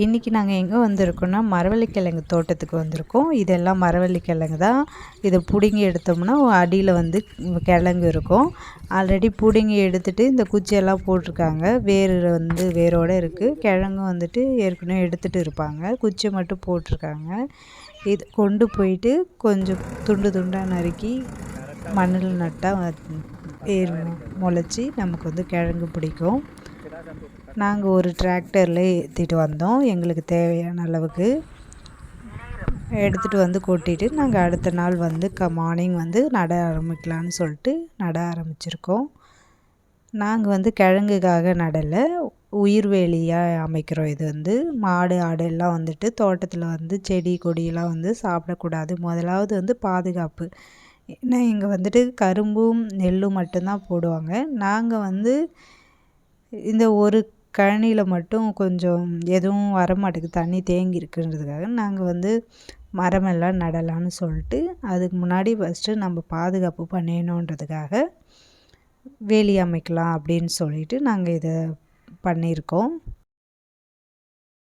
இன்றைக்கி நாங்கள் எங்கே வந்திருக்கோன்னா மரவள்ளிக்கிழங்கு தோட்டத்துக்கு வந்திருக்கோம். இதெல்லாம் மரவள்ளிக்கிழங்கு தான். இதை பிடுங்கி எடுத்தோம்னா அடியில் வந்து கிழங்கு இருக்கும். ஆல்ரெடி பிடுங்கி எடுத்துகிட்டு இந்த குச்சியெல்லாம் போட்டிருக்காங்க. வேர் வந்து வேரோடு இருக்குது. கிழங்கும் வந்துட்டு ஏற்கனவே எடுத்துகிட்டு இருப்பாங்க. குச்சி மட்டும் போட்டிருக்காங்க. இது கொண்டு போயிட்டு கொஞ்சம் துண்டு துண்டாக நறுக்கி மண்ணில் நட்டால் வேர் முளைச்சி நமக்கு வந்து கிழங்கு பிடிக்கும். நாங்கள் ஒரு டிராக்டரில் ஏற்றிட்டு வந்தோம். எங்களுக்கு தேவையான அளவுக்கு எடுத்துகிட்டு வந்து கொட்டிட்டு நாங்கள் அடுத்த நாள் வந்து மார்னிங் வந்து நட ஆரம்பிக்கலான்னு சொல்லிட்டு நட ஆரம்பிச்சிருக்கோம். நாங்கள் வந்து கிழங்குக்காக நடலை, உயிர்வேலியாக அமைக்கிறோம். இது வந்து மாடு ஆடு எல்லாம் வந்துட்டு தோட்டத்தில் வந்து செடி கொடியெல்லாம் வந்து சாப்பிடக்கூடாது. முதலாவது வந்து பாதுகாப்பு. ஏன்னா இங்கே வந்துட்டு கரும்பும் நெல்லும் மட்டும்தான் போடுவாங்க. நாங்கள் வந்து இந்த ஒரு கழனியில் மட்டும் கொஞ்சம் எதுவும் வரமாட்டேங்குது, தண்ணி தேங்கி இருக்குன்றதுக்காக நாங்கள் வந்து மரமெல்லாம் நடலான்னு சொல்லிட்டு அதுக்கு முன்னாடி ஃபஸ்ட்டு நம்ம பாதுகாப்பு பண்ணிடணுன்றதுக்காக வேலி அமைக்கலாம் அப்படின்னு சொல்லிட்டு நாங்கள் இதை பண்ணியிருக்கோம்.